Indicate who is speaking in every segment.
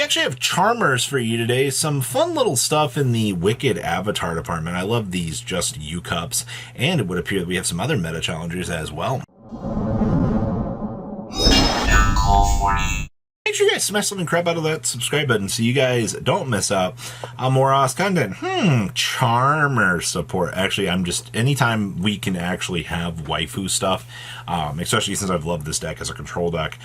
Speaker 1: actually have Charmers for you today. Some fun little stuff in the Wicked Avatar department. I love these Just You cups, and it would appear that we have some other meta challengers as well. Make sure you guys smash something crap out of that subscribe button so you guys don't miss out on more awesome content. Charmer support. Actually, anytime we can actually have waifu stuff, especially since I've loved this deck as a control deck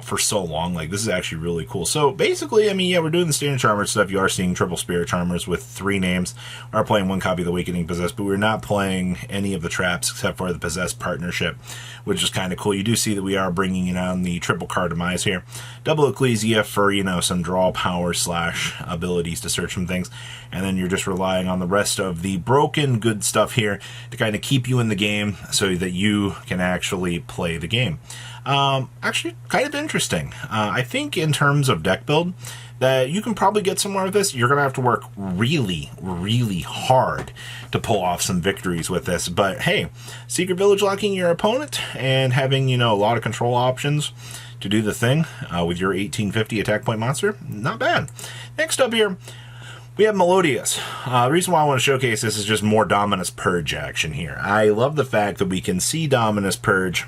Speaker 1: for so long, like, this is actually really cool. So basically, I mean, yeah, we're doing the standard Charmer stuff. You are seeing triple Spirit Charmers with 3 names. We are playing one copy of the Awakening Possessed, but we're not playing any of the traps except for the Possessed partnership, which is kind of cool. You do see that we are bringing in on the triple card demise here. Double Ecclesia for, you know, some draw power / abilities to search some things. And then you're just relying on the rest of the broken good stuff here to kind of keep you in the game so that you can actually play the game. Actually, kind of interesting. I think in terms of deck build, that you can probably get somewhere with this. You're going to have to work really, really hard to pull off some victories with this. But hey, Secret Village locking your opponent and having, you know, a lot of control options to do the thing with your 1850 attack point monster, not bad. Next up here, we have Melodious. The reason why I want to showcase this is just more Dominus Purge action here. I love the fact that we can see Dominus Purge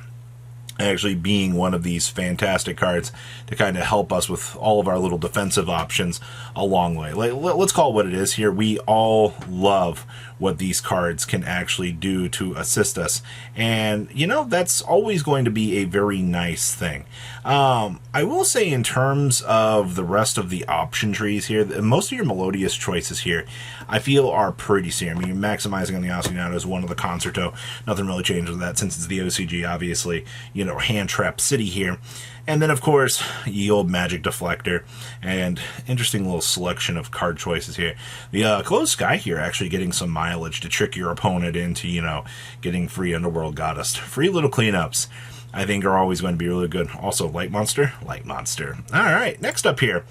Speaker 1: actually being one of these fantastic cards to kind of help us with all of our little defensive options along the way. Let's call it what it is here. We all love what these cards can actually do to assist us, and you know, that's always going to be a very nice thing. I will say, in terms of the rest of the option trees here, most of your Melodious choices here I feel are pretty same. I mean, you're maximizing on the Ostinato as one of the Concerto. Nothing really changes with that since it's the OCG, obviously. You know, Hand Trap City here. And then, of course, ye old Magic Deflector, and interesting little selection of card choices here. The Closed Sky here actually getting some mileage to trick your opponent into, you know, getting free Underworld Goddess. Free little cleanups, I think, are always going to be really good. Also, Light Monster. All right, next up here,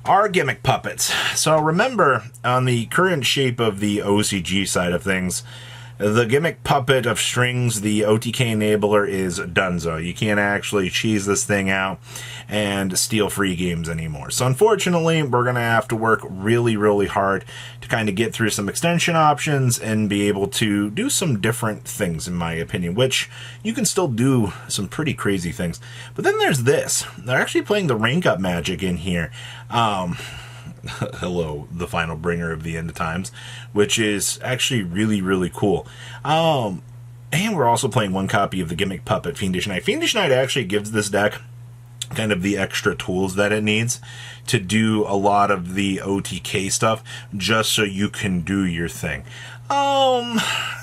Speaker 1: our Gimmick Puppets. So remember, on the current shape of the OCG side of things, the Gimmick Puppet of Strings, the OTK enabler, is donezo. You can't actually cheese this thing out and steal free games anymore. So unfortunately, we're going to have to work really, really hard to kind of get through some extension options and be able to do some different things, in my opinion, which you can still do some pretty crazy things. But then there's this. They're actually playing the Rank Up Magic in here. Hello, the final bringer of the end of times, which is actually really, really cool. And we're also playing one copy of the Gimmick Puppet, Fiendish Knight. Fiendish Knight actually gives this deck kind of the extra tools that it needs to do a lot of the OTK stuff, just so you can do your thing.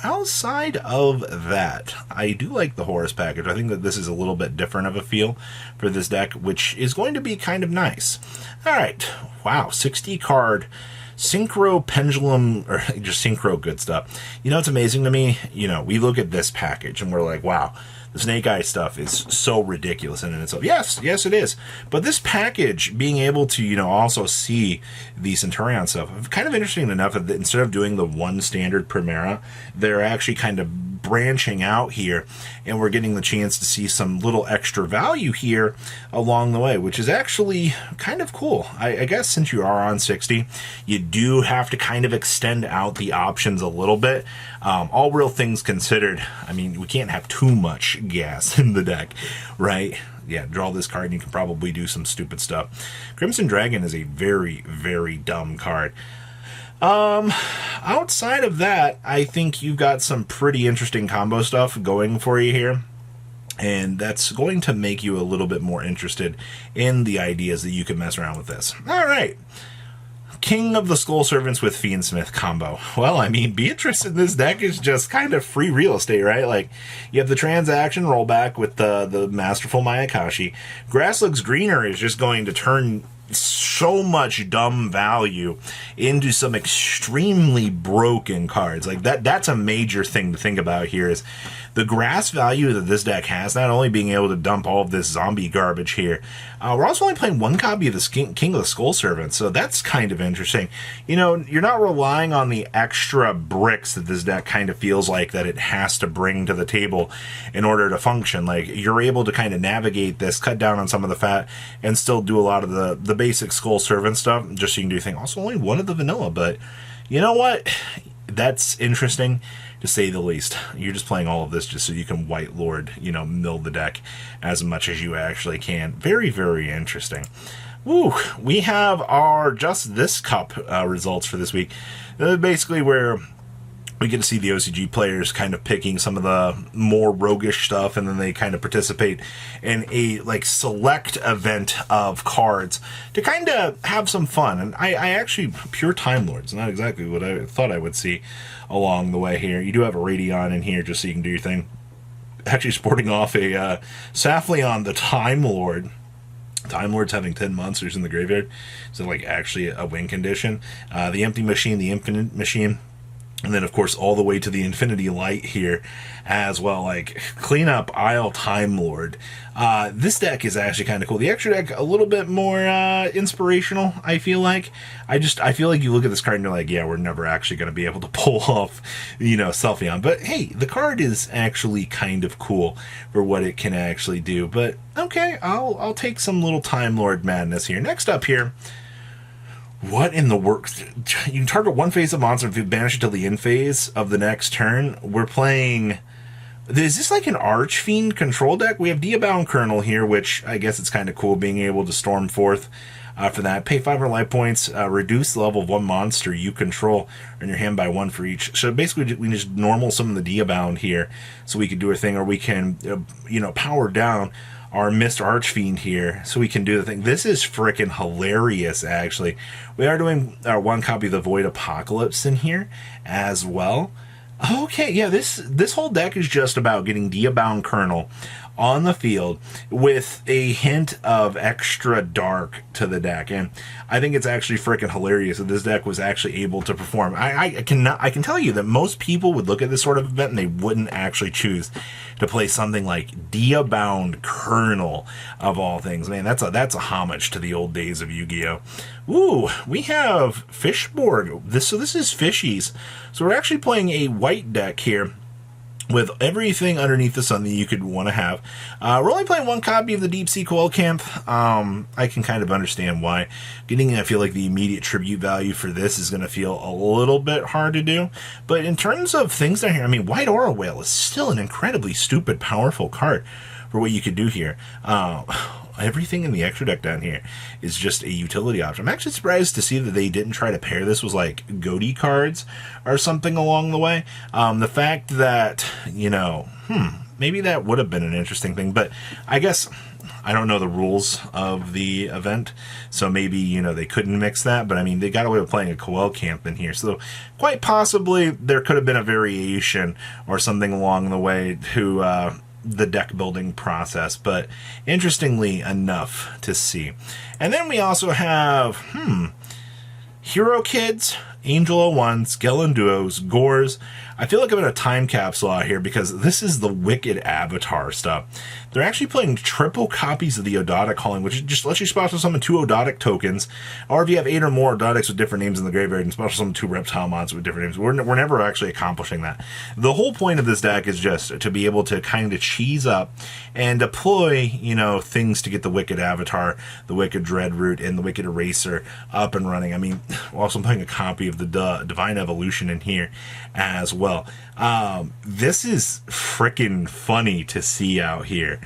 Speaker 1: Outside of that, I do like the Horus package. I think that this is a little bit different of a feel for this deck, which is going to be kind of nice. All right, wow, 60 card Synchro Pendulum, or just Synchro good stuff. You know, it's amazing to me, you know, we look at this package and we're like, wow, the Snake Eye stuff is so ridiculous in itself. Yes, it is. But this package, being able to, you know, also see the Centurion stuff, kind of interesting enough that instead of doing the one standard Primera, they're actually kind of branching out here, and we're getting the chance to see some little extra value here along the way, which is actually kind of cool. I guess since you are on 60, you do have to kind of extend out the options a little bit. All real things considered, I mean, we can't have too much gas in the deck, right? Yeah, draw this card and you can probably do some stupid stuff. Crimson Dragon is a very, very dumb card. Outside of that, I think you've got some pretty interesting combo stuff going for you here, and that's going to make you a little bit more interested in the ideas that you can mess around with this. All right. King of the Skull Servants with Fiendsmith combo. Well, I mean, Beatrice in this deck is just kind of free real estate, right? Like, you have the transaction rollback with the Masterful Mayakashi. Grass Looks Greener is just going to turn so much dumb value into some extremely broken cards. Like, that's a major thing to think about here, is the grass value that this deck has, not only being able to dump all of this zombie garbage here, we're also only playing one copy of the King of the Skull Servant, so that's kind of interesting. You know, you're not relying on the extra bricks that this deck kind of feels like that it has to bring to the table in order to function. Like, you're able to kind of navigate this, cut down on some of the fat, and still do a lot of the basic Skull Servant stuff, just so you can do your thing. Also, only one of the vanilla, but you know what? That's interesting, to say the least. You're just playing all of this just so you can White Lord, you know, mill the deck as much as you actually can. Very, very interesting. Woo! We have our Just This Cup results for this week. Basically where we get to see the OCG players kind of picking some of the more roguish stuff, and then they kind of participate in a like select event of cards to kind of have some fun. And I actually, pure Time Lords, not exactly what I thought I would see along the way here. You do have a Radion in here just so you can do your thing. Actually sporting off a Safleon the Time Lord. Time Lord's having 10 monsters in the graveyard. So like actually a win condition. The Empty Machine, the Infinite Machine. And then, of course, all the way to the Infinity Light here as well. Like, clean up Isle Time Lord. This deck is actually kind of cool. The extra deck, a little bit more inspirational, I feel like. I feel like you look at this card and you're like, yeah, we're never actually going to be able to pull off, you know, Selfieon. But, hey, the card is actually kind of cool for what it can actually do. But, okay, I'll take some little Time Lord madness here. Next up here. What in the works? You can target one phase of monster if you banish it till the end phase of the next turn. We're playing... Is this like an Archfiend control deck? We have Diabound Colonel here, which I guess it's kind of cool being able to storm forth for that. Pay 500 life points, reduce the level of one monster you control in your hand by one for each. So basically, we just normal summon the Diabound here so we can do our thing, or we can, you know, power down our Mist Archfiend here so we can do the thing. This is freaking hilarious, actually. We are doing one copy of the Void Apocalypse in here as well. Okay, yeah, this whole deck is just about getting Diabound Colonel on the field with a hint of extra dark to the deck, and I think it's actually freaking hilarious that this deck was actually able to perform. I can tell you that most people would look at this sort of event and they wouldn't actually choose to play something like Diabound Colonel of all things. Man, that's a homage to the old days of Yu-Gi-Oh! Ooh, we have Fishborg. This is Fishies. So we're actually playing a white deck here with everything underneath the sun that you could want to have. We're only playing one copy of the Deep Sea Coilcamp. I can kind of understand why. I feel like the immediate tribute value for this is going to feel a little bit hard to do. But in terms of things down here, I mean, White Aura Whale is still an incredibly stupid, powerful card for what you could do here. Everything in the extra deck down here is just a utility option. I'm actually surprised to see that they didn't try to pair this with like Goatee cards or something along the way. The fact that, you know, maybe that would have been an interesting thing, but I guess I don't know the rules of the event, so maybe, you know, they couldn't mix that, but I mean, they got away with playing a Coilcamp in here, so quite possibly there could have been a variation or something along the way to the deck building process, but interestingly enough to see. And then we also have Hero Kids, Angel 01s, Gelen Duos, Gores. I feel like I'm in a time capsule out here because this is the Wicked Avatar stuff. They're actually playing triple copies of the Odotic Calling, which just lets you special summon 2 Odotic tokens, or if you have 8 or more Odotics with different names in the graveyard, and special summon 2 Reptile monsters with different names. We're never actually accomplishing that. The whole point of this deck is just to be able to kind of cheese up and deploy, you know, things to get the Wicked Avatar, the Wicked Dreadroot, and the Wicked Eraser up and running. I mean, we're also playing a copy of the Divine Evolution in here as well. This is freaking funny to see out here.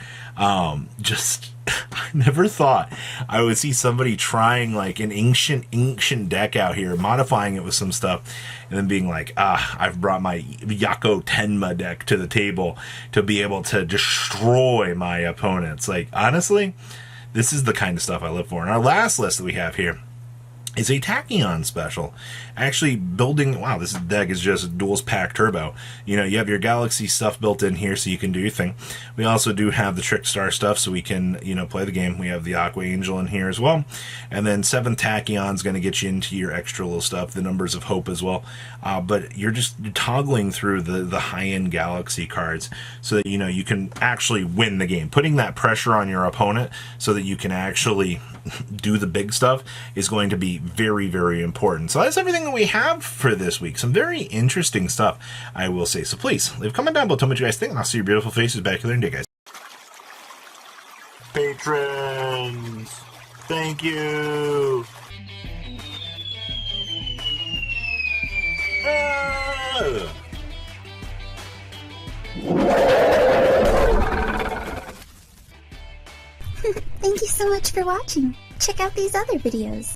Speaker 1: Just I never thought I would see somebody trying like an ancient deck out here, modifying it with some stuff, and then being like, I've brought my Yako Tenma deck to the table to be able to destroy my opponents. Like, honestly, this is the kind of stuff I live for. And our last list that we have here is a Tachyon special. Actually building, wow, this deck is just duals pack turbo. You know, you have your Galaxy stuff built in here so you can do your thing. We also do have the Trickstar stuff so we can, you know, play the game. We have the Aqua Angel in here as well. And then 7 Tachyon's going to get you into your extra little stuff, the Numbers of Hope as well. But you're just toggling through the high-end Galaxy cards so that, you know, you can actually win the game. Putting that pressure on your opponent so that you can actually do the big stuff is going to be very, very important. So that's everything that we have for this week. Some very interesting stuff, I will say. So please, leave a comment down below, tell me what you guys think, and I'll see your beautiful faces back here in a day, guys. Patrons, thank you.
Speaker 2: Thank you so much for watching. Check out these other videos.